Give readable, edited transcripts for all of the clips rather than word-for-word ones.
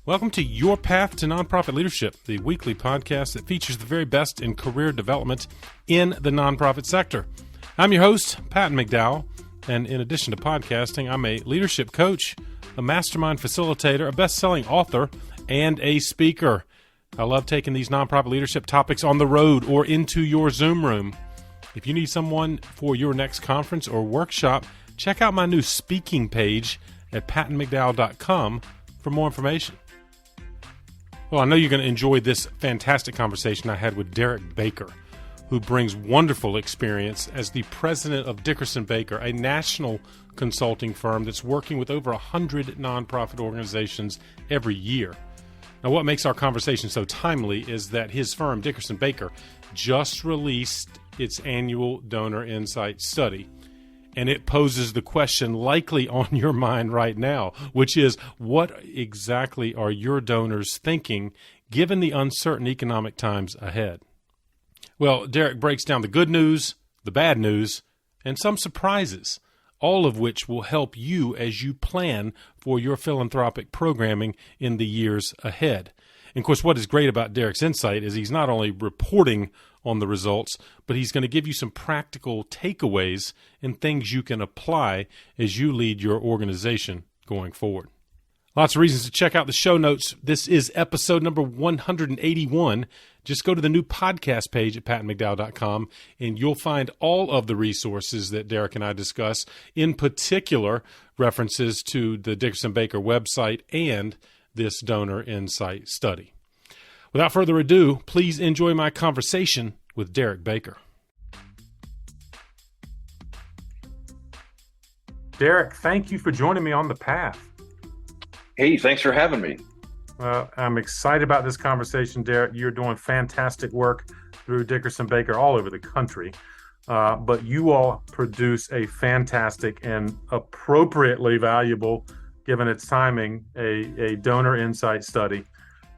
Welcome to Your Path to Nonprofit Leadership, the weekly podcast that features the very best in career development in the nonprofit sector. I'm your host, Pat McDowell, and in addition to podcasting, I'm a leadership coach, a mastermind facilitator, a best-selling author, and a speaker. I love taking these nonprofit leadership topics on the road or into your Zoom room. If you need someone for your next conference or workshop, check out my new speaking page at pattonmcdowell.com for more information. Well, I know you're going to enjoy this fantastic conversation I had with Derric Bakker, who brings wonderful experience as the President of DickersonBakker, a national consulting firm that's working with over 100 nonprofit organizations every year. Now, what makes our conversation so timely is that his firm, DickersonBakker, just released its annual Donor Insight Study. And it poses the question likely on your mind right now, which is, what exactly are your donors thinking given the uncertain economic times ahead? Well, Derric breaks down the good news, the bad news, and some surprises, all of which will help you as you plan for your philanthropic programming in the years ahead. And of course, what is great about Derric's insight is he's not only reporting on the results, but he's going to give you some practical takeaways and things you can apply as you lead your organization going forward. Lots of reasons to check out the show notes. This is episode number 181. Just go to the new podcast page at pattonmcdowell.com, and you'll find all of the resources that Derric and I discuss, in particular references to the DickersonBakker website and this Donor Insight Study. Without further ado, please enjoy my conversation with Derric Bakker. Derric, thank you for joining me on the path. Hey, thanks for having me. I'm excited about this conversation, Derric. You're doing fantastic work through DickersonBakker all over the country, but you all produce a fantastic and appropriately valuable, given its timing, a Donor Insight Study.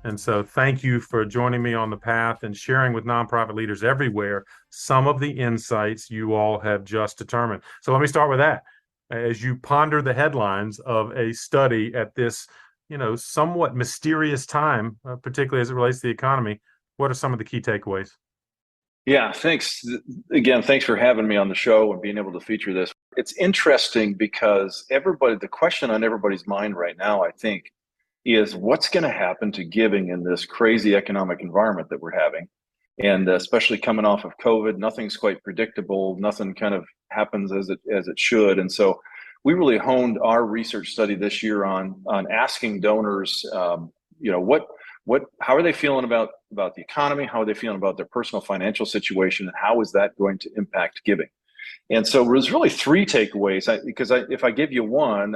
And so thank you for joining me on the path and sharing with nonprofit leaders everywhere some of the insights you all have just determined. So let me start with that. As you ponder the headlines of a study at this, somewhat mysterious time, particularly as it relates to the economy, what are some of the key takeaways? Yeah, thanks. Again, thanks for having me on the show and being able to feature this. It's interesting because the question on everybody's mind right now, I think, is what's going to happen to giving in this crazy economic environment that we're having. And especially coming off of COVID, nothing's quite predictable. Nothing kind of happens as it should. And so we really honed our research study this year on asking donors, how are they feeling about the economy? How are they feeling about their personal financial situation? And how is that going to impact giving? And so there's really three takeaways. If I give you one,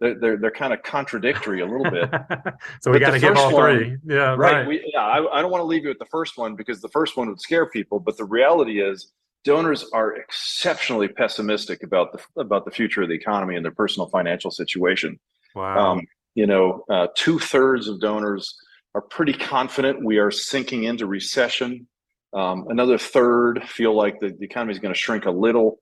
they're kind of contradictory a little bit. So we got to give all three. Yeah, right. I don't want to leave you with the first one because the first one would scare people. But the reality is, donors are exceptionally pessimistic about the future of the economy and their personal financial situation. Wow. 2/3 of donors are pretty confident we are sinking into recession. Another third feel like the economy is going to shrink a little.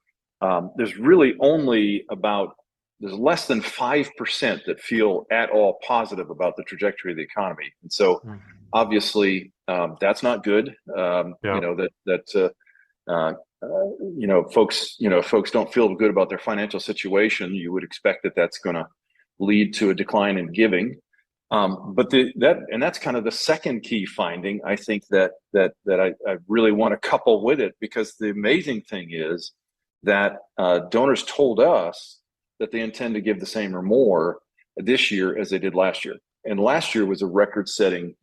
There's less than 5% that feel at all positive about the trajectory of the economy. And so obviously that's not good. Folks don't feel good about their financial situation. You would expect that that's going to lead to a decline in giving. But that's kind of the second key finding, I think, that I really want to couple with it, because the amazing thing is that donors told us that they intend to give the same or more this year as they did last year. And last year was a record-setting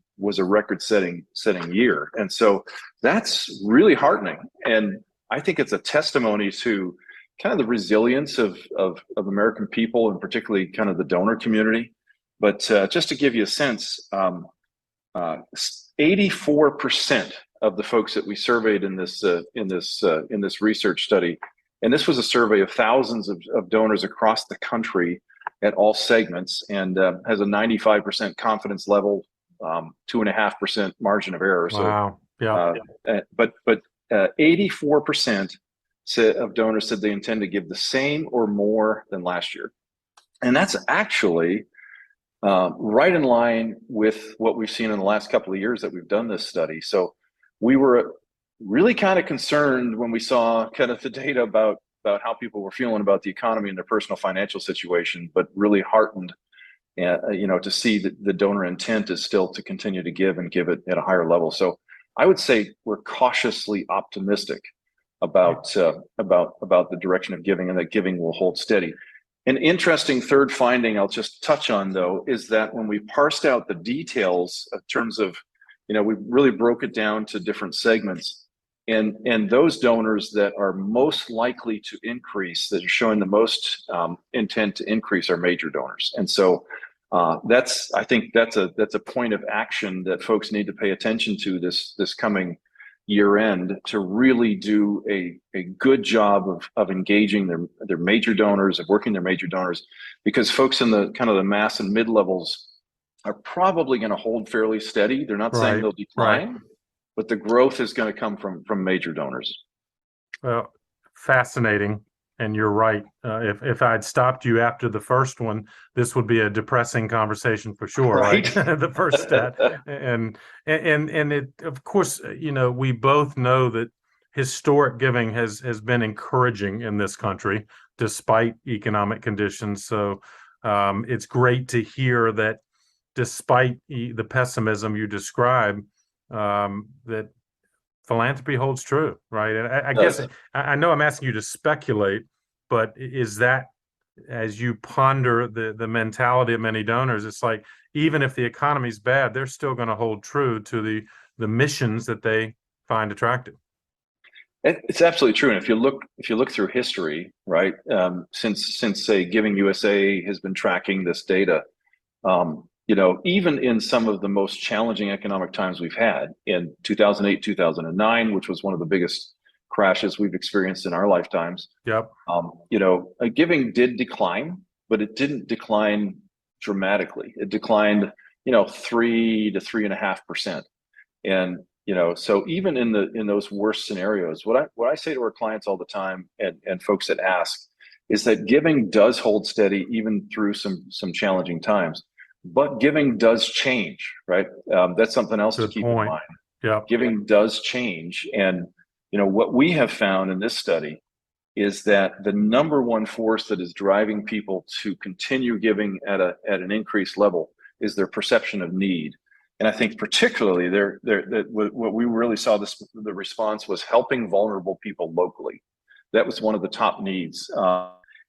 year. And so that's really heartening. And I think it's a testimony to kind of the resilience of American people, and particularly kind of the donor community. But just to give you a sense, 84% of the folks that we surveyed in this research study, and this was a survey of thousands of donors across the country at all segments, and has a 95% confidence level, 2.5% margin of error. Wow. Yeah. But 84% of donors said they intend to give the same or more than last year, and that's actually right in line with what we've seen in the last couple of years that we've done this study. So we were really kind of concerned when we saw kind of the data about how people were feeling about the economy and their personal financial situation, but really heartened, to see that the donor intent is still to continue to give and give it at a higher level. So I would say we're cautiously optimistic about the direction of giving, and that giving will hold steady. An interesting third finding I'll just touch on, though, is that when we parsed out the details in terms of, we really broke it down to different segments, and those donors that are most likely to increase, that are showing the most intent to increase, are major donors. And so I think that's a point of action that folks need to pay attention to this coming year end, to really do a good job of engaging their major donors, of working their major donors, because folks in the kind of the mass and mid levels are probably going to hold fairly steady. They're not saying they'll decline, but the growth is going to come from major donors. Well, fascinating. And you're right. If I'd stopped you after the first one, this would be a depressing conversation for sure, right? The first stat, and it, of course, we both know that historic giving has been encouraging in this country despite economic conditions. So it's great to hear that despite the pessimism you describe, that philanthropy holds true, right? And I guess I know I'm asking you to speculate, but is that, as you ponder the mentality of many donors, it's like, even if the economy's bad, they're still going to hold true to the missions that they find attractive. It's absolutely true. And if you look through history, right, since say Giving USA has been tracking this data, even in some of the most challenging economic times we've had, in 2008, 2009, which was one of the biggest crashes we've experienced in our lifetimes. Yep. Giving did decline, but it didn't decline dramatically. It declined, 3 to 3.5%. And, so even in those worst scenarios, what I say to our clients all the time, and folks that ask, is that giving does hold steady even through some challenging times. But giving does change, right? That's something else to keep in mind. Yeah, giving does change, and what we have found in this study is that the number one force that is driving people to continue giving at an increased level is their perception of need. And I think particularly what we really saw the response was helping vulnerable people locally. That was one of the top needs.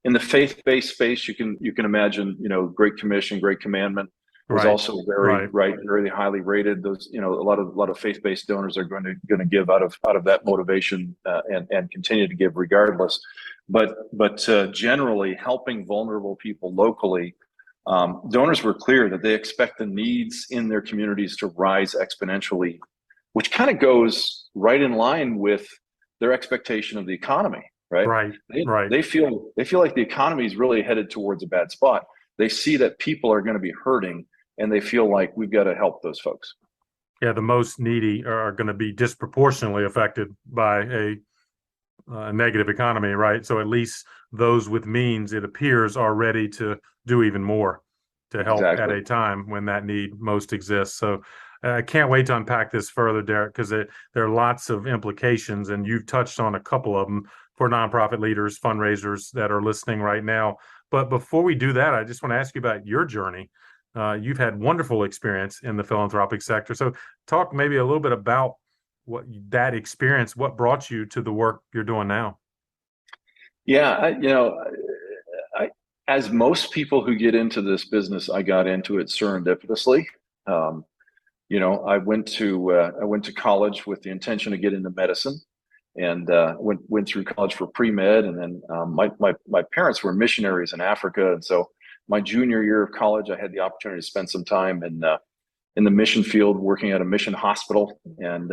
In the faith-based space, you can imagine, Great Commission, Great Commandment was also very highly rated. Those, a lot of faith-based donors are going to give out of that motivation and continue to give regardless. But generally, helping vulnerable people locally, donors were clear that they expect the needs in their communities to rise exponentially, which kind of goes right in line with their expectation of the economy. Right. They feel like the economy is really headed towards a bad spot. They see that people are going to be hurting, and they feel like we've got to help those folks. Yeah, the most needy are going to be disproportionately affected by a negative economy, right? So at least those with means, it appears, are ready to do even more to help at a time when that need most exists. So I can't wait to unpack this further, Derric, because there are lots of implications, and you've touched on a couple of them for nonprofit leaders, fundraisers that are listening right now. But before we do that, I just want to ask you about your journey. You've had wonderful experience in the philanthropic sector. So talk maybe a little bit about what brought you to the work you're doing now. Yeah, as most people who get into this business, I got into it serendipitously. I went to college with the intention of getting into medicine, and went through college for pre-med, and then my parents were missionaries in Africa, and so my junior year of college, I had the opportunity to spend some time in the mission field, working at a mission hospital, and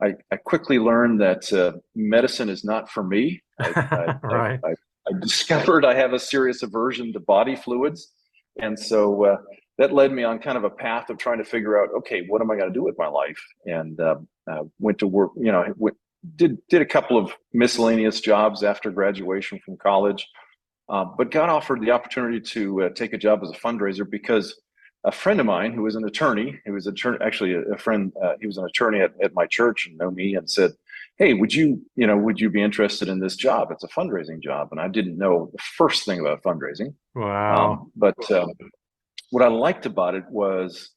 I quickly learned that medicine is not for me. I discovered I have a serious aversion to body fluids, and so that led me on kind of a path of trying to figure out, okay, what am I going to do with my life? And went to work, did a couple of miscellaneous jobs after graduation from college, but got offered the opportunity to take a job as a fundraiser, because a friend of mine who was an attorney, actually a friend, he was an attorney at my church and know me, and said, "Hey, would you be interested in this job? It's a fundraising job." And I didn't know the first thing about fundraising. Wow. But what I liked about it was,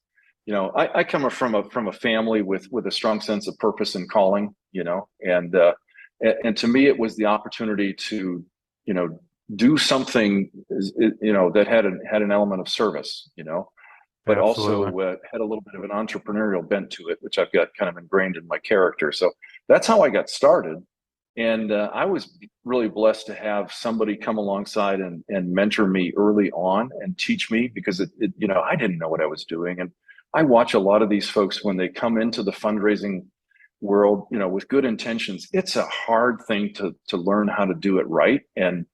I come from a family with a strong sense of purpose and calling, and to me, it was the opportunity to, do something, that had an element of service, but Absolutely. also had a little bit of an entrepreneurial bent to it, which I've got kind of ingrained in my character. So that's how I got started. And I was really blessed to have somebody come alongside and mentor me early on and teach me, because I didn't know what I was doing. And I watch a lot of these folks when they come into the fundraising world, with good intentions. It's a hard thing to learn how to do it right. And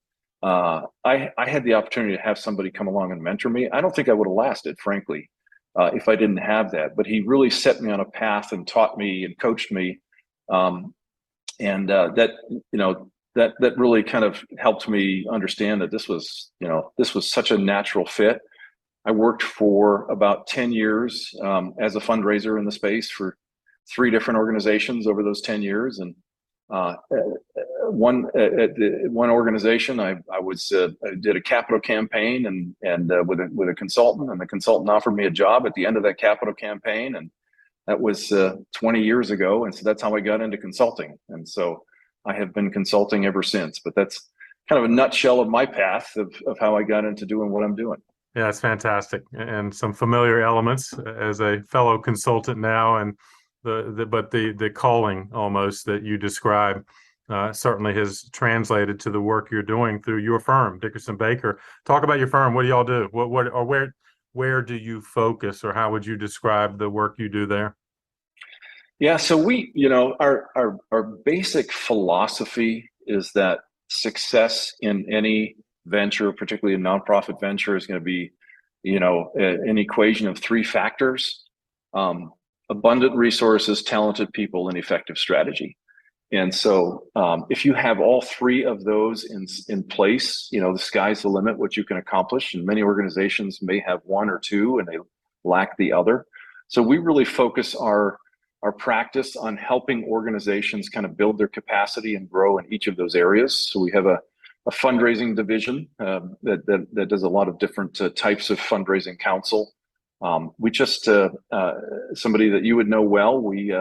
I had the opportunity to have somebody come along and mentor me. I don't think I would have lasted, frankly, if I didn't have that. But he really set me on a path and taught me and coached me. That really kind of helped me understand that this was such a natural fit. I worked for about 10 years as a fundraiser in the space for 3 different organizations over those 10 years. And one organization, I did a capital campaign and with a consultant, and the consultant offered me a job at the end of that capital campaign. And that was 20 years ago. And so that's how I got into consulting. And so I have been consulting ever since. But that's kind of a nutshell of my path of how I got into doing what I'm doing. Yeah, it's fantastic, and some familiar elements as a fellow consultant now, and the calling almost that you describe certainly has translated to the work you're doing through your firm, DickersonBakker. Talk about your firm. What do y'all do? Where do you focus, or how would you describe the work you do there? Yeah, so we, our basic philosophy is that success in any venture, particularly a nonprofit venture, is going to be, an equation of 3 factors: abundant resources, talented people, and effective strategy. And so, if you have all 3 of those in place, the sky's the limit what you can accomplish. And many organizations may have 1 or 2, and they lack the other. So we really focus our practice on helping organizations kind of build their capacity and grow in each of those areas. So we have a fundraising division that does a lot of different types of fundraising counsel. We just, somebody that you would know well, we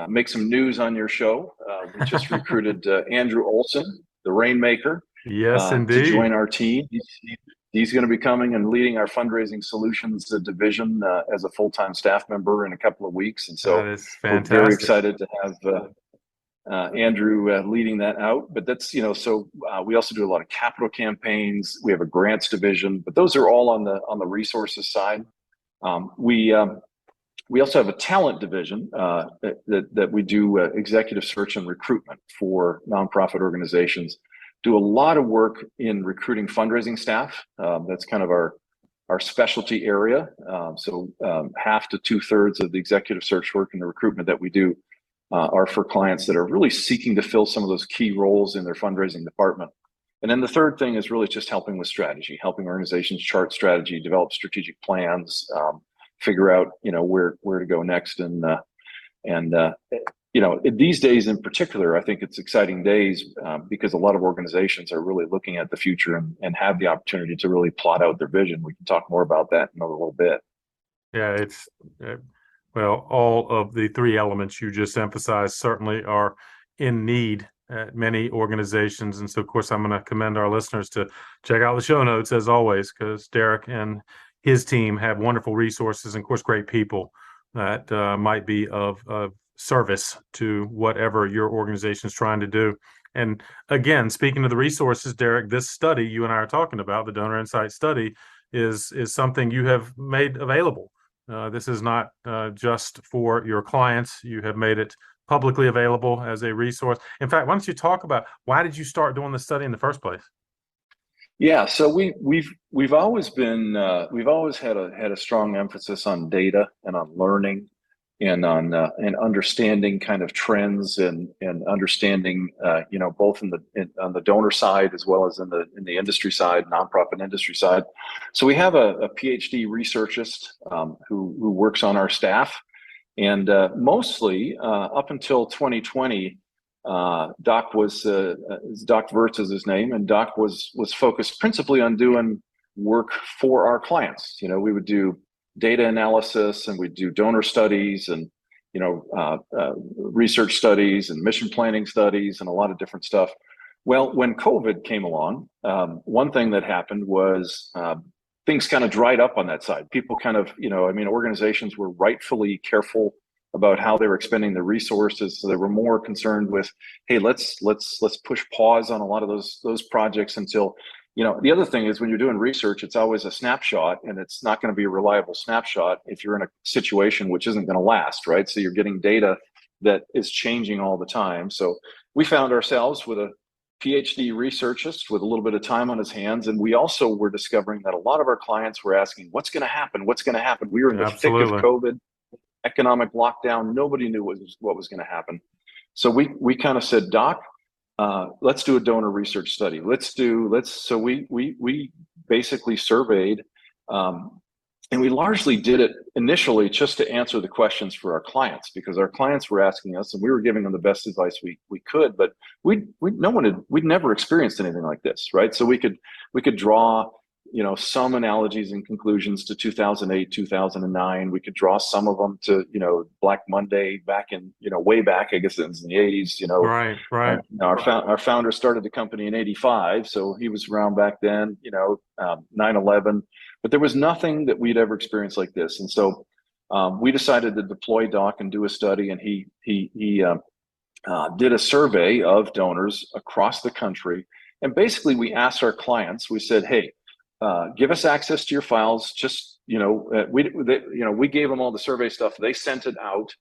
make some news on your show. We just recruited Andrew Olson, the Rainmaker, Yes, to indeed. join our team. He's going to be coming and leading our fundraising solutions division as a full-time staff member in a couple of weeks. And so That is we're fantastic. very excited to have Andrew leading that out. But that's, so we also do a lot of capital campaigns. We have a grants division, but those are all on the resources side. We also have a talent division that we do executive search and recruitment for nonprofit organizations. Do a lot of work in recruiting fundraising staff. That's kind of our specialty area. So half to 2/3 of the executive search work and the recruitment that we do are for clients that are really seeking to fill some of those key roles in their fundraising department. And then the third thing is really just helping with strategy, helping organizations chart strategy, develop strategic plans, figure out where to go next. These days in particular, I think it's exciting days because a lot of organizations are really looking at the future and have the opportunity to really plot out their vision. We can talk more about that in a little bit. Yeah, it's well, all of the 3 elements you just emphasized certainly are in need at many organizations. And so, of course, I'm going to commend our listeners to check out the show notes as always, because Derric and his team have wonderful resources and, of course, great people that might be of service to whatever your organization is trying to do. And again, speaking of the resources, Derric, this study you and I are talking about, the Donor Insight Study, is something you have made available. This is not just for your clients. You have made it publicly available as a resource. In fact, why don't you talk about why did you start doing the study in the first place? Yeah, so we've always been we've always had a strong emphasis on data and on learning. and understanding kind of trends and understanding both on the donor side as well as in the industry side, nonprofit industry side. So we have a PhD researchist who works on our staff, and mostly up until 2020. Doc Wirtz is his name, and Doc was focused principally on doing work for our clients. We would do data analysis, and we'd do donor studies, and research studies, and mission planning studies, and a lot of different stuff. Well, when COVID came along, one thing that happened was things kind of dried up on that side. People kind of, organizations were rightfully careful about how they were expending their resources. So they were more concerned with, hey, let's push pause on a lot of those projects until, the other thing is when you're doing research, it's always a snapshot, and it's not going to be a reliable snapshot if you're in a situation which isn't going to last, right? So you're getting data that is changing all the time. So we found ourselves with a PhD researchist with a little bit of time on his hands. And we also were discovering that a lot of our clients were asking, what's going to happen? What's going to happen? We were in the thick of COVID, economic lockdown. Nobody knew what was going to happen. So we kind of said, Doc, let's do a donor research study. So we basically surveyed, and we largely did it initially just to answer the questions for our clients, because our clients were asking us, and we were giving them the best advice we could, but we'd never experienced anything like this, right? So we could draw, some analogies and conclusions to 2008, 2009. We could draw some of them to, Black Monday back in, way back, I guess it was in the 80s, Right. Our founder started the company in 85. So he was around back then, 9/11, but there was nothing that we'd ever experienced like this. And so we decided to deploy Doc and do a study, and he did a survey of donors across the country. And basically we asked our clients, we said, hey, give us access to your files. Just, we gave them all the survey stuff. They sent it out,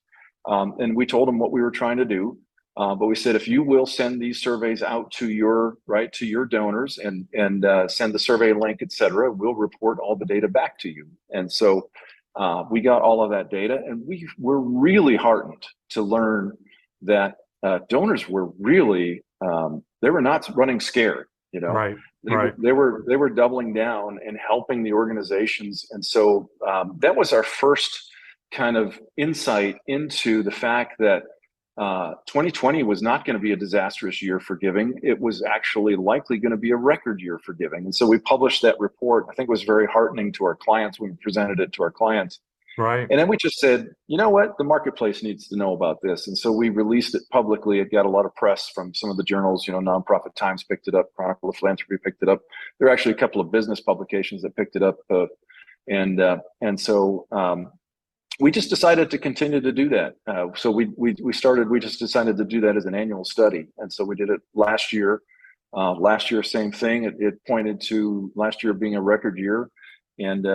and we told them what we were trying to do. But we said, if you will send these surveys out to your donors and send the survey link, et cetera, we'll report all the data back to you. And so we got all of that data, and we were really heartened to learn that donors were really, they were not running scared, Right. They were doubling down and helping the organizations. And so that was our first kind of insight into the fact that 2020 was not going to be a disastrous year for giving. It was actually likely going to be a record year for giving. And so we published that report. I think it was very heartening to our clients when we presented it to our clients. Right. And then we just said, you know what, the marketplace needs to know about this. And so we released it publicly. It got a lot of press from some of the journals, Nonprofit Times picked it up, Chronicle of Philanthropy picked it up. There are actually a couple of business publications that picked it up. And so we just decided to continue to do that. So we just decided to do that as an annual study. And so we did it last year. Last year, same thing. It pointed to last year being a record year. And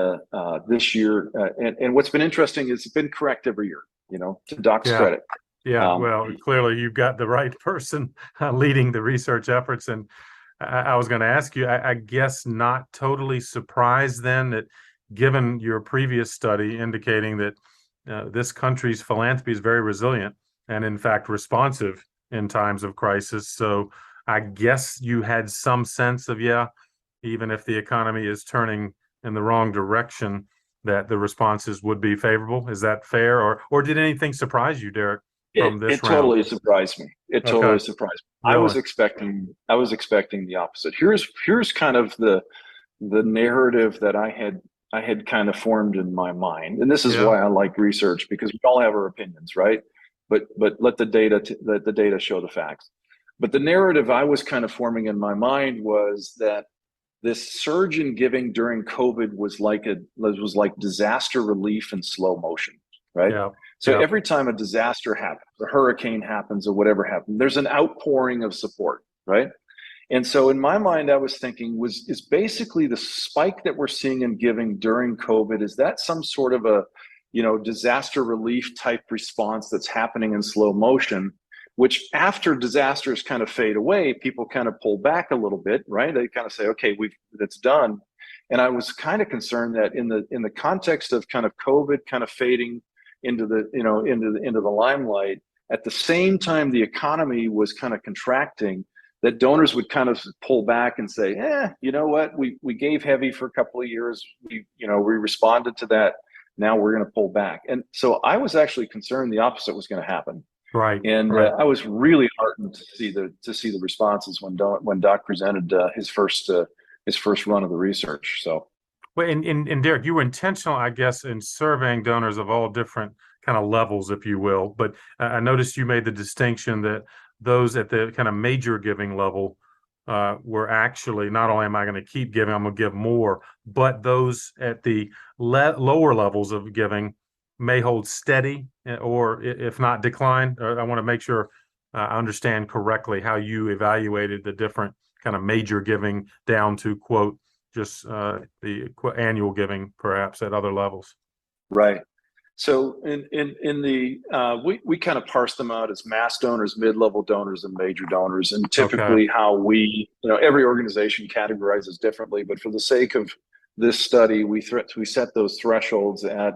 this year, and what's been interesting is it's been correct every year, to Doc's credit. Yeah, well, clearly you've got the right person leading the research efforts. And I was going to ask you, I guess not totally surprised then that, given your previous study indicating that this country's philanthropy is very resilient and in fact responsive in times of crisis. So I guess you had some sense of, even if the economy is turning in the wrong direction, that the responses would be favorable. Is that fair? Or did anything surprise you, Derric, from this round? It totally surprised me. Totally surprised me. Really? I was expecting the opposite. Here's kind of the narrative that I had kind of formed in my mind. And this is why I like research, because we all have our opinions, right? But let the data show the facts. But the narrative I was kind of forming in my mind was that this surge in giving during COVID was like disaster relief in slow motion, right? Yeah. So every time a disaster happens, a hurricane happens, or whatever happens, there's an outpouring of support, right? And so in my mind, I was thinking, is basically the spike that we're seeing in giving during COVID, is that some sort of a, disaster relief type response that's happening in slow motion, which after disasters kind of fade away, people kind of pull back a little bit, right? They kind of say, okay, that's done. And I was kind of concerned that in the context of kind of COVID kind of fading, into the limelight at the same time the economy was kind of contracting, that donors would kind of pull back and say, you know what, we gave heavy for a couple of years, we responded to that, now we're going to pull back. And so I was actually concerned the opposite was going to happen. Right. And right. I was really heartened to see the responses when Doc presented his first run of the research. So, well, and Derric, you were intentional, I guess, in surveying donors of all different kind of levels, if you will. But I noticed you made the distinction that those at the kind of major giving level were actually, not only am I going to keep giving, I'm going to give more, but those at the lower levels of giving may hold steady, or if not decline. I want to make sure I understand correctly how you evaluated the different kind of major giving down to, quote, just the annual giving perhaps at other levels. Right. So we kind of parse them out as mass donors, mid-level donors, and major donors. And typically how we, every organization categorizes differently, but for the sake of this study, we set those thresholds at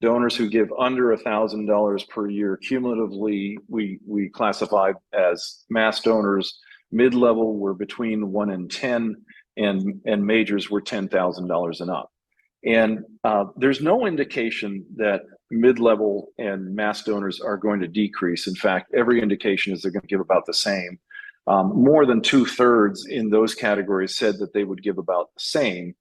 donors who give under $1,000 per year cumulatively. We classified as mass donors. Mid-level were between 1 and 10, and majors were $10,000 and up. And there's no indication that mid-level and mass donors are going to decrease. In fact, every indication is they're going to give about the same. More than 2/3 in those categories said that they would give about the same.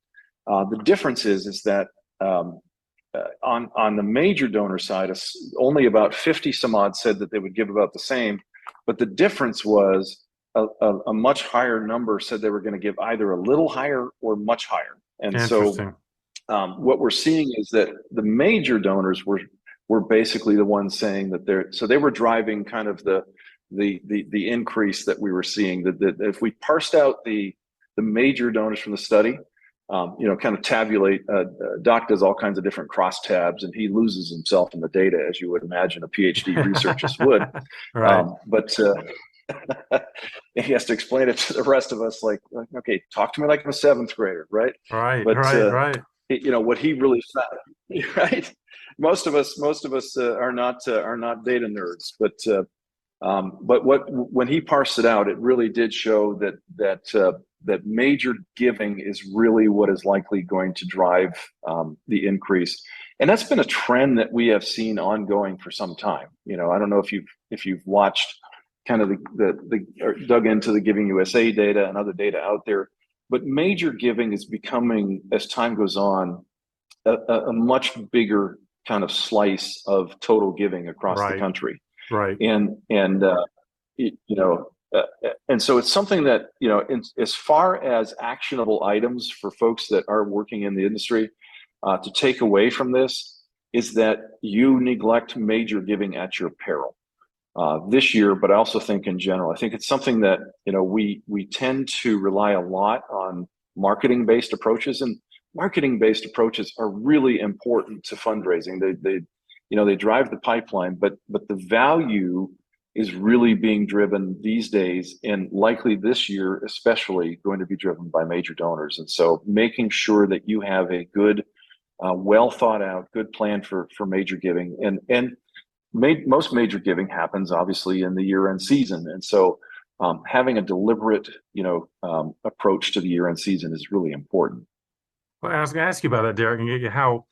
The difference is that on the major donor side, only about 50 some odd said that they would give about the same. But the difference was a much higher number said they were going to give either a little higher or much higher. And so what we're seeing is that the major donors were basically the ones saying that they were driving kind of the increase that we were seeing. That if we parsed out the major donors from the study, kind of tabulate, Doc does all kinds of different crosstabs, and he loses himself in the data, as you would imagine a PhD researcher would. Right. But he has to explain it to the rest of us, like, okay, talk to me like I'm a 7th grader, right? Right. But, right. What he really found, right? Most of us are not data nerds, but when he parsed it out, it really did show that major giving is really what is likely going to drive the increase. And that's been a trend that we have seen ongoing for some time. I don't know if you've watched kind of or dug into the Giving USA data and other data out there, but major giving is becoming, as time goes on, a much bigger kind of slice of total giving across the country. Right. And so it's something that, as far as actionable items for folks that are working in the industry, to take away from this is that you neglect major giving at your peril this year, but I also think in general. I think it's something that, we tend to rely a lot on marketing-based approaches, and marketing-based approaches are really important to fundraising. They drive the pipeline, but the value is really being driven these days, and likely this year especially going to be driven by major donors. And so making sure that you have a good, well thought out, good plan for major giving, and most major giving happens obviously in the year-end season. And so having a deliberate, approach to the year-end season is really important. Well, I was going to ask you about that, Derric. How,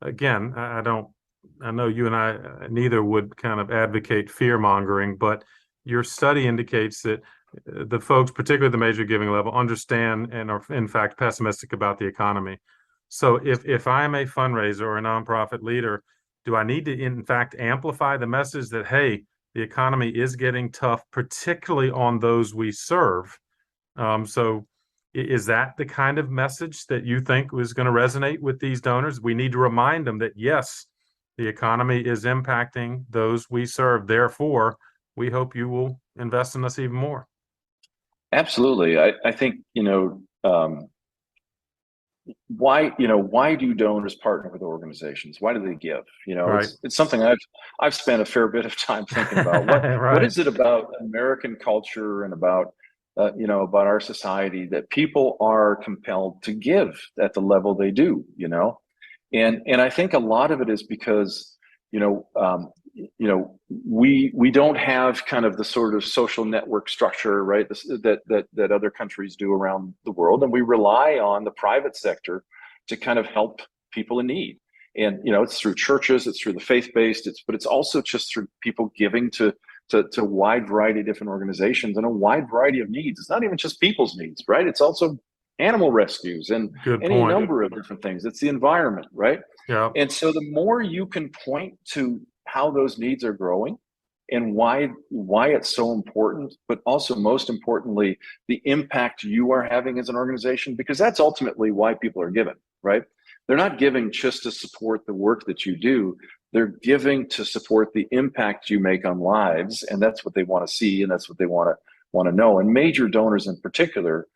again, I know you and I neither would kind of advocate fear mongering, but your study indicates that the folks, particularly the major giving level, understand and are in fact pessimistic about the economy. So if I am a fundraiser or a nonprofit leader, do I need to in fact amplify the message that, hey, the economy is getting tough, particularly on those we serve? So is that the kind of message that you think was going to resonate with these donors? We need to remind them that, yes, the economy is impacting those we serve. Therefore, we hope you will invest in us even more. Absolutely. I think, why do donors partner with organizations? Why do they give? It's something I've spent a fair bit of time thinking about. What is it about American culture and about our society that people are compelled to give at the level they do? And I think a lot of it is because you know, we don't have kind of the sort of social network structure, right? That other countries do around the world, and we rely on the private sector to kind of help people in need. And it's through churches, it's through the faith-based, but it's also just through people giving to a wide variety of different organizations and a wide variety of needs. It's not even just people's needs, right? It's also animal rescues and any number of different things. It's the environment, right? Yeah. And so the more you can point to how those needs are growing and why it's so important, but also most importantly, the impact you are having as an organization, because that's ultimately why people are giving, right? They're not giving just to support the work that you do. They're giving to support the impact you make on lives, and that's what they want to see, and that's what they want to know. And major donors in particular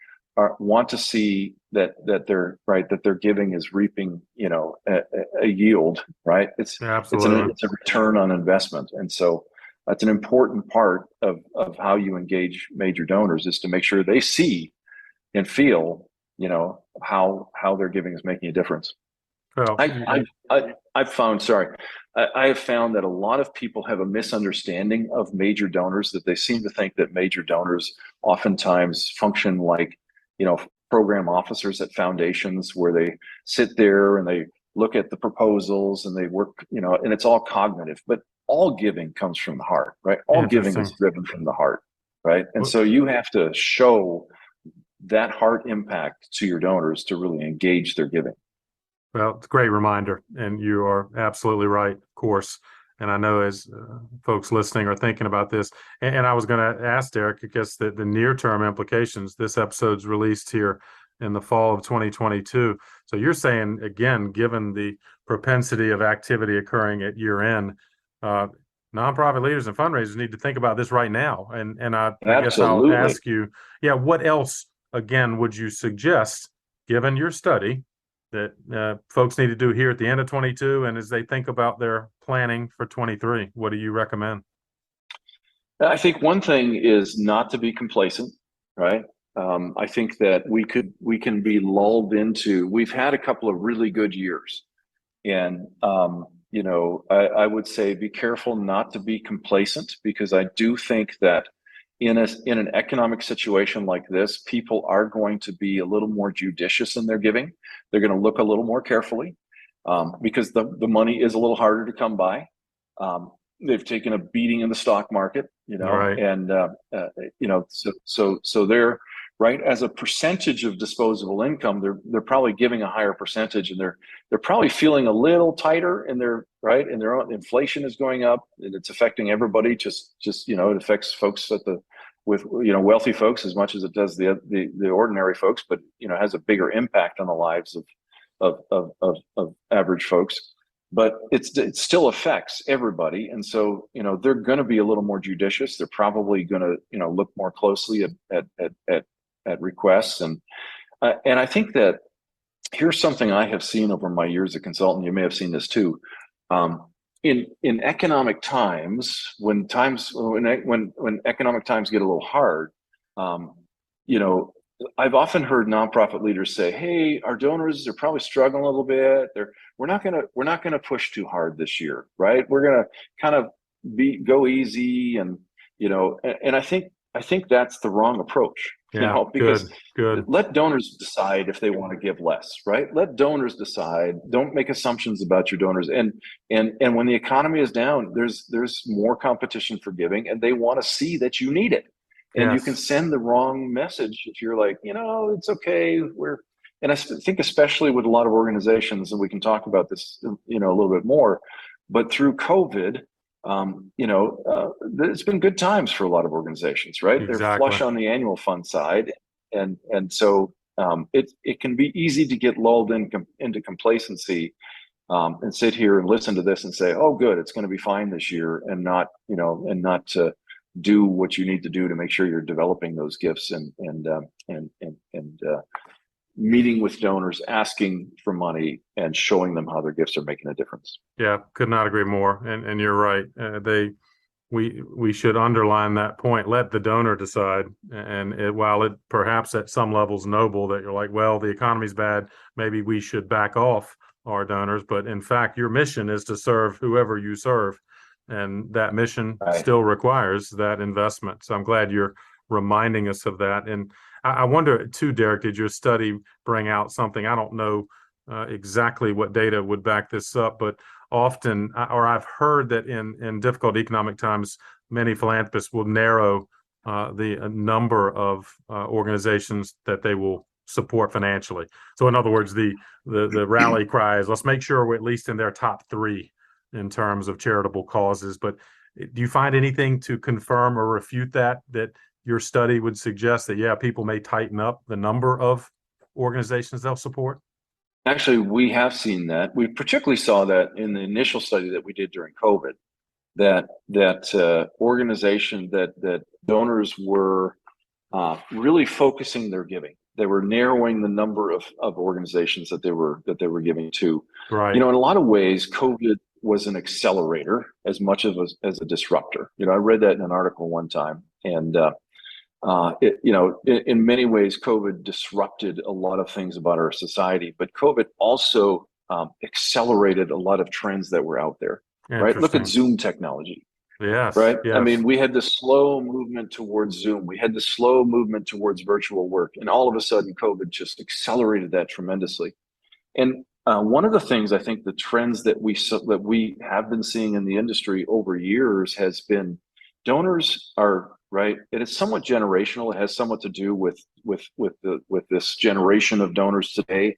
want to see that their giving is reaping a yield, right? It's a return on investment, and so that's an important part of how you engage major donors, is to make sure they see and feel how their giving is making a difference. Well, I have found that a lot of people have a misunderstanding of major donors, that they seem to think that major donors oftentimes function like, program officers at foundations, where they sit there and they look at the proposals and they work, and it's all cognitive, but all giving comes from the heart, right? All giving is driven from the heart, right? And so you have to show that heart impact to your donors to really engage their giving. Well, it's a great reminder, and you are absolutely right, of course. And I know as folks listening are thinking about this, and I was going to ask Derric, I guess, the near-term implications. This episode's released here in the fall of 2022. So you're saying, again, given the propensity of activity occurring at year end, nonprofit leaders and fundraisers need to think about this right now. And I guess I'll ask you, what else, again, would you suggest, given your study, that folks need to do here at the end of 22 and as they think about their planning for 23? What do you recommend? I think one thing is not to be complacent, right? I think that we can be lulled into, we've had a couple of really good years, and I would say be careful not to be complacent, because I do think that in an economic situation like this, people are going to be a little more judicious in their giving. They're going to look a little more carefully, because the money is a little harder to come by. They've taken a beating in the stock market, Right. And so they're, right, as a percentage of disposable income, they're probably giving a higher percentage, and they're probably feeling a little tighter in their, right, and their own inflation is going up, and it's affecting everybody. Just it affects folks with wealthy folks as much as it does the ordinary folks, but has a bigger impact on the lives of average folks. But it still affects everybody, and so they're going to be a little more judicious. They're probably going to look more closely at requests, and I think that here's something I have seen over my years as a consultant. You may have seen this too. In economic times, when economic times get a little hard, I've often heard nonprofit leaders say, "Hey, our donors are probably struggling a little bit. We're not gonna push too hard this year, right? We're gonna kind of go easy." And and I think that's the wrong approach. Because good. Let donors decide if they want to give less, right? Let donors decide. Don't make assumptions about your donors. And when the economy is down, there's more competition for giving, and they want to see that you need it. And you can send the wrong message if you're like, it's okay. And I think especially with a lot of organizations, and we can talk about this, a little bit more, but through COVID, it's been good times for a lot of organizations, right? Exactly. They're flush on the annual fund side, and so it can be easy to get lulled into complacency, and sit here and listen to this and say, "Oh, good, it's going to be fine this year," and not to do what you need to do to make sure you're developing those gifts and meeting with donors, asking for money, and showing them how their gifts are making a difference. Yeah, could not agree more. And you're right. We should underline that point. Let the donor decide. And while it perhaps at some levels noble that you're like, well, the economy's bad, maybe we should back off. are donors, but in fact, your mission is to serve whoever you serve. And that mission Right. still requires that investment. So I'm glad you're reminding us of that. And I wonder too, Derric, did your study bring out something? I don't know exactly what data would back this up, but often, or I've heard that in difficult economic times, many philanthropists will narrow the number of organizations that they will support financially. So in other words, the rally cry is, let's make sure we're at least in their top 3 in terms of charitable causes. But do you find anything to confirm or refute that your study would suggest that, yeah, people may tighten up the number of organizations they'll support? Actually, we have seen that. We particularly saw that in the initial study that we did during COVID, that organization that donors were really focusing their giving. They were narrowing the number of organizations that they were giving to. Right. In a lot of ways, COVID was an accelerator as much as a disruptor. I read that in an article one time, and in many ways, COVID disrupted a lot of things about our society, but COVID also accelerated a lot of trends that were out there. Right? Look at Zoom technology. Yes. Right. Yes. I mean, we had this slow movement towards Zoom. We had this slow movement towards virtual work, and all of a sudden, COVID just accelerated that tremendously. And one of the things I think the trends that we have been seeing in the industry over years has been donors are right. It is somewhat generational. It has somewhat to do with this generation of donors today.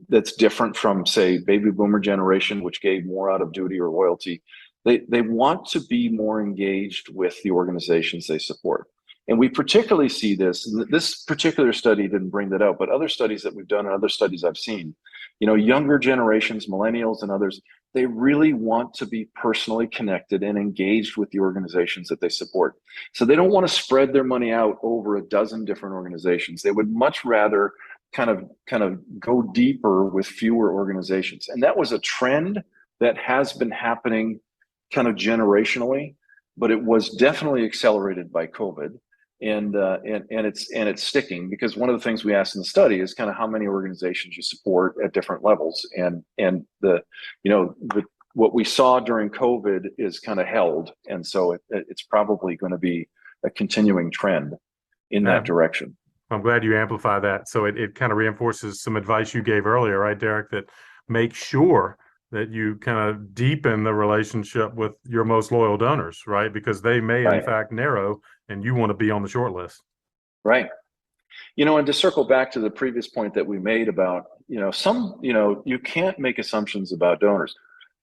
That's different from, say, baby boomer generation, which gave more out of duty or loyalty. They want to be more engaged with the organizations they support. And we particularly see this, and this particular study didn't bring that out, but other studies that we've done and other studies I've seen, younger generations, millennials and others, they really want to be personally connected and engaged with the organizations that they support. So they don't want to spread their money out over a dozen different organizations. They would much rather kind of go deeper with fewer organizations. And that was a trend that has been happening kind of generationally, but it was definitely accelerated by COVID, and it's sticking, because one of the things we asked in the study is kind of how many organizations you support at different levels, and what we saw during COVID is kind of held, and so it's probably going to be a continuing trend in that direction. I'm glad you amplify that. So it kind of reinforces some advice you gave earlier, right, Derric, that make sure that you kind of deepen the relationship with your most loyal donors, right? Because they may, in fact, narrow, and you want to be on the short list. Right. And to circle back to the previous point that we made about, you can't make assumptions about donors.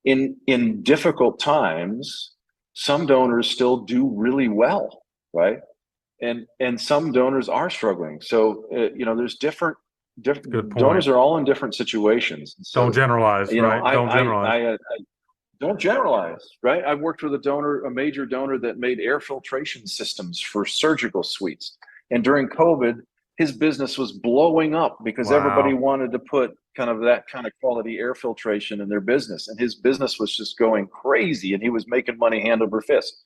In difficult times, some donors still do really well, right? And some donors are struggling. So, there's different donors are all in different situations. So, don't generalize, right? Don't generalize. Don't generalize, right? I've worked with a major donor that made air filtration systems for surgical suites. And during COVID, his business was blowing up because everybody wanted to put that kind of quality air filtration in their business. And his business was just going crazy, and he was making money hand over fist.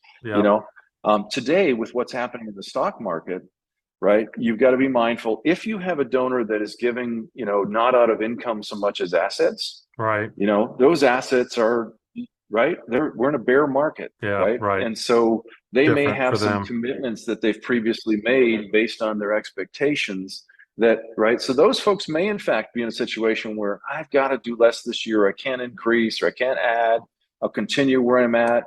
Today, with what's happening in the stock market, right, you've got to be mindful. If you have a donor that is giving, not out of income so much as assets, right, those assets are, right, we're in a bear market, right? And so they may have some commitments that they've previously made based on their expectations right? So those folks may in fact be in a situation where I've got to do less this year. I can't increase, or I can't add. I'll continue where I'm at.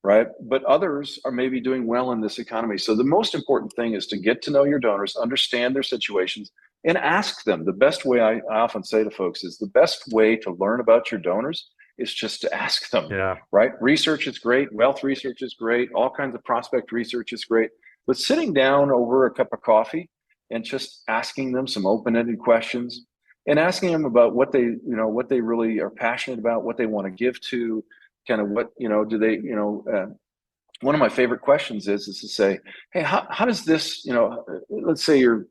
Right. But others are maybe doing well in this economy. So the most important thing is to get to know your donors, understand their situations, and ask them. The best way, I often say to folks, is the best way to learn about your donors is just to ask them. Yeah. Right. Research is great. Wealth research is great. All kinds of prospect research is great. But sitting down over a cup of coffee and just asking them some open-ended questions, and asking them about what they really are passionate about, what they want to give to, kind of what, do they, one of my favorite questions is to say, hey, how does this, let's say you're,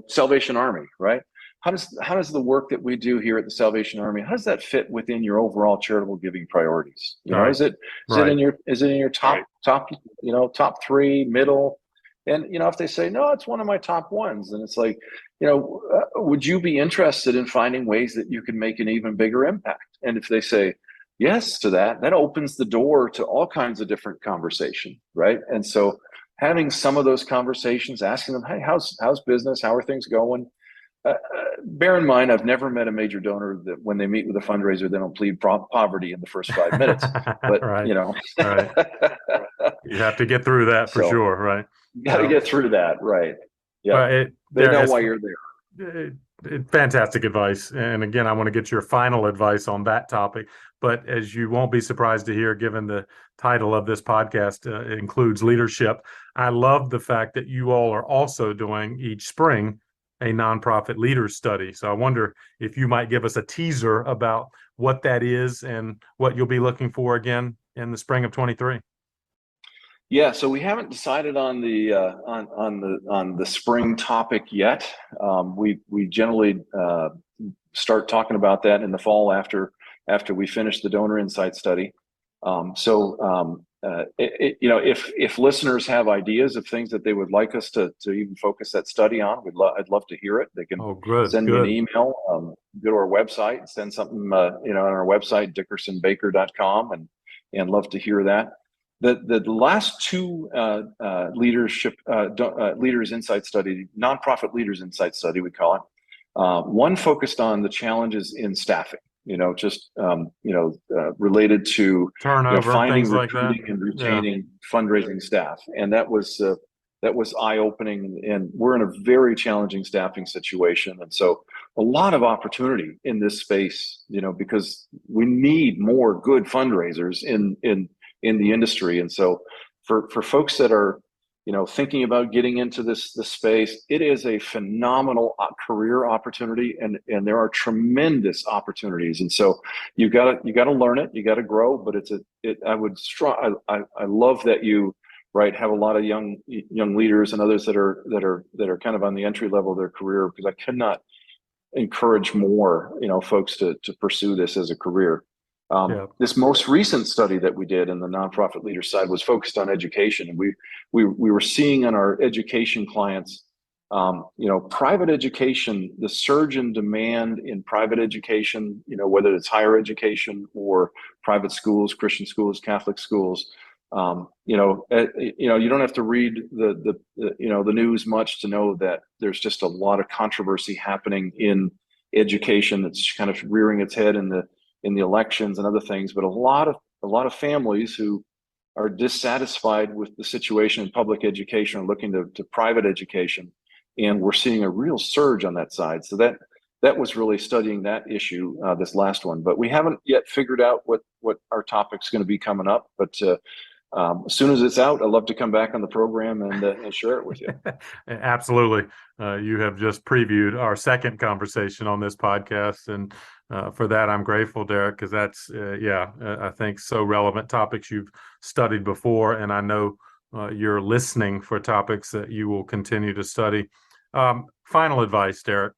Salvation Army, right? How does the work that we do here at the Salvation Army, how does that fit within your overall charitable giving priorities? Is it in your top, top 3, middle? And, if they say, no, it's one of my top ones, and it's like, would you be interested in finding ways that you can make an even bigger impact? And if they say yes to that, that opens the door to all kinds of different conversation, right? And so having some of those conversations, asking them, hey, how's business? How are things going? Bear in mind, I've never met a major donor that when they meet with a fundraiser, they don't plead poverty in the first 5 minutes. But, Right. Right. You have to get through that for so sure, right? you got to get through that, right? Yeah. Well, They know why you're there. fantastic advice. And again, I want to get your final advice on that topic. But as you won't be surprised to hear, given the title of this podcast includes leadership, I love the fact that you all are also doing each spring a nonprofit leaders study. So I wonder if you might give us a teaser about what that is and what you'll be looking for again in the spring of 23. Yeah, so we haven't decided on the spring topic yet. We generally start talking about that in the fall after we finish the donor insight study. If listeners have ideas of things that they would like us to even focus that study on, I'd love to hear it. They can send me an email, go to our website, send something on our website, DickersonBakker.com, and love to hear that. The last two leaders insight study, nonprofit leaders insight study, we call it. One focused on the challenges in staffing, related to turnover, finding, things like that, recruiting, and retaining fundraising staff, and that was eye-opening. And we're in a very challenging staffing situation, and so a lot of opportunity in this space, because we need more good fundraisers in the industry. And so for folks that are thinking about getting into this space, it is a phenomenal career opportunity, and there are tremendous opportunities. And so you got to learn it, you got to grow, but I love that you have a lot of young leaders and others that are kind of on the entry level of their career, because I cannot encourage more folks to pursue this as a career. This most recent study that we did in the nonprofit leader side was focused on education, and we were seeing on our education clients, private education, the surge in demand in private education, whether it's higher education or private schools, Christian schools, Catholic schools. You don't have to read the news much to know that there's just a lot of controversy happening in education that's kind of rearing its head in the elections and other things, but a lot of families who are dissatisfied with the situation in public education are looking to private education, and we're seeing a real surge on that side. So that was really studying that issue, this last one, but we haven't yet figured out what our topic's going to be coming up. But as soon as it's out, I'd love to come back on the program and share it with you. Absolutely. You have just previewed our second conversation on this podcast, and for that, I'm grateful, Derric, because that's, I think so relevant topics you've studied before, and I know you're listening for topics that you will continue to study. Final advice, Derric.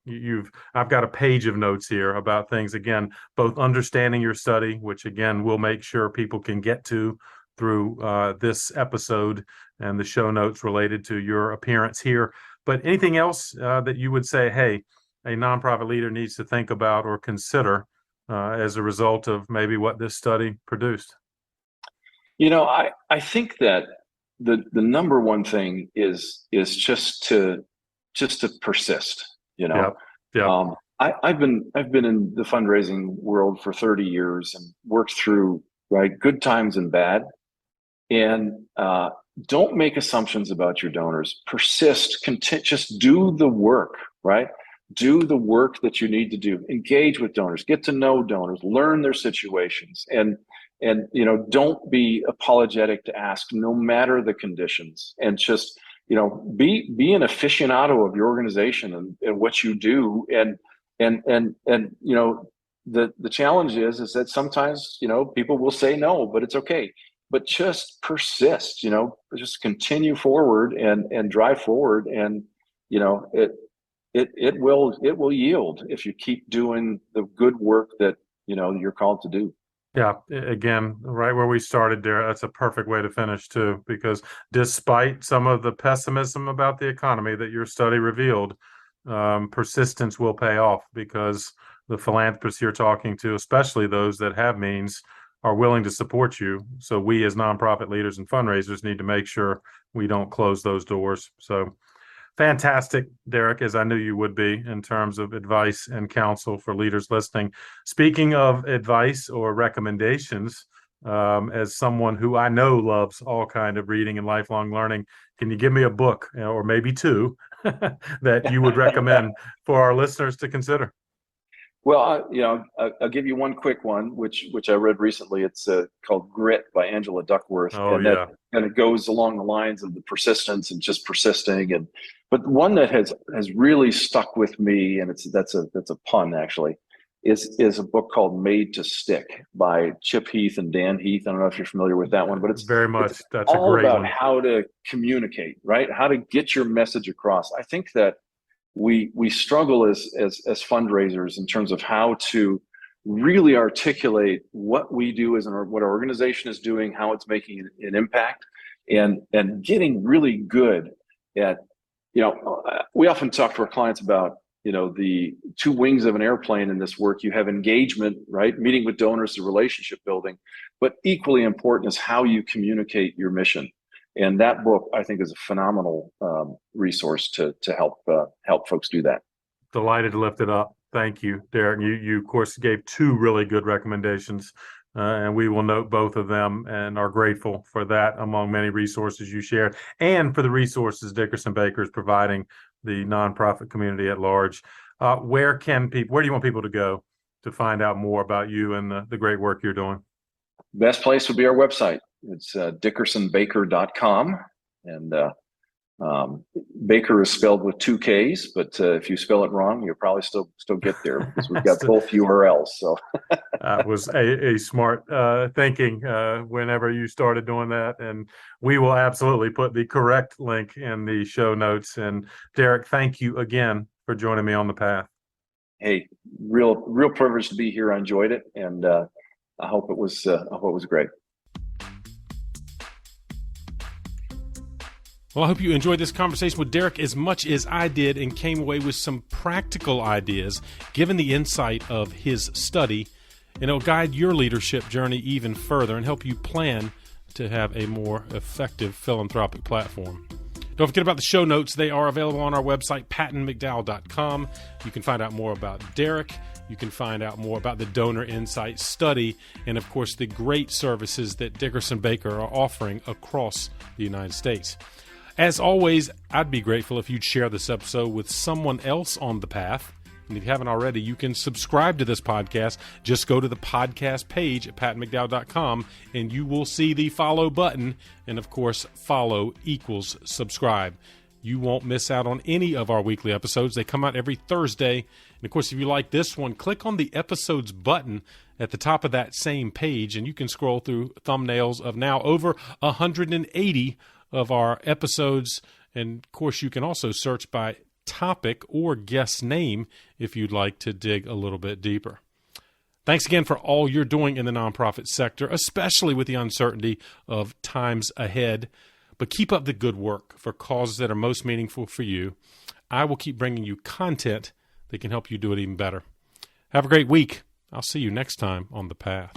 I've got a page of notes here about things, again, both understanding your study, which again, we'll make sure people can get to through this episode and the show notes related to your appearance here. But anything else that you would say, hey, a nonprofit leader needs to think about or consider as a result of maybe what this study produced? I think that the number one thing is just to persist. Yep. I've been in the fundraising world for 30 years and worked through good times and bad. And don't make assumptions about your donors. Persist, just do the work, right? Do the work that you need to do. Engage with donors, get to know donors, learn their situations, and don't be apologetic to ask, no matter the conditions. And just be an aficionado of your organization and what you do. And the challenge is that sometimes people will say no, but it's okay. But just persist, just continue forward and drive forward, and it will yield if you keep doing the good work that you're called to do. Yeah, again, right where we started there, that's a perfect way to finish too, because despite some of the pessimism about the economy that your study revealed, persistence will pay off because the philanthropists you're talking to, especially those that have means, are willing to support you. So we as nonprofit leaders and fundraisers need to make sure we don't close those doors. So fantastic, Derric, as I knew you would be in terms of advice and counsel for leaders listening. Speaking of advice or recommendations, as someone who I know loves all kind of reading and lifelong learning, can you give me a book or maybe two that you would recommend for our listeners to consider? Well, I'll give you one quick one, which I read recently. It's called Grit by Angela Duckworth, Oh, and yeah. that kind of goes along the lines of the persistence and just persisting. But one that has really stuck with me, and that's a pun actually, is a book called Made to Stick by Chip Heath and Dan Heath. I don't know if you're familiar with that one, but Very it's much. That's a all great about one. how to communicate, right? How to get your message across. I think that we struggle as fundraisers in terms of how to really articulate what we do what our organization is doing, how it's making an impact, and getting really good at, we often talk to our clients about, the two wings of an airplane in this work. You have engagement, right? Meeting with donors, the relationship building, but equally important is how you communicate your mission. And that book, I think, is a phenomenal resource to help folks do that. Delighted to lift it up. Thank you, Derric. You of course gave two really good recommendations, and we will note both of them and are grateful for that among many resources you shared, and for the resources Dickerson-Bakker is providing the nonprofit community at large. Where do you want people to go to find out more about you and the great work you're doing? Best place would be our website. It's DickersonBakker.com, and Baker is spelled with two K's, but if you spell it wrong, you'll probably still get there because we've got both URLs. So that was a smart thinking whenever you started doing that, and we will absolutely put the correct link in the show notes. And Derric, thank you again for joining me on the path. Hey, real privilege to be here. I enjoyed it, and I hope it was great. Well, I hope you enjoyed this conversation with Derric as much as I did and came away with some practical ideas, given the insight of his study, and it'll guide your leadership journey even further and help you plan to have a more effective philanthropic platform. Don't forget about the show notes. They are available on our website, pattonmcdowell.com. You can find out more about Derric. You can find out more about the Donor Insight study and, of course, the great services that Dickerson-Bakker are offering across the United States. As always, I'd be grateful if you'd share this episode with someone else on the path. And if you haven't already, you can subscribe to this podcast. Just go to the podcast page at pattonmcdowell.com and you will see the follow button. And of course, follow equals subscribe. You won't miss out on any of our weekly episodes. They come out every Thursday. And of course, if you like this one, click on the episodes button at the top of that same page, and you can scroll through thumbnails of now over 180 of our episodes. And of course, you can also search by topic or guest name if you'd like to dig a little bit deeper. Thanks again for all you're doing in the nonprofit sector, especially with the uncertainty of times ahead. But keep up the good work for causes that are most meaningful for you. I will keep bringing you content that can help you do it even better. Have a great week. I'll see you next time on The Path.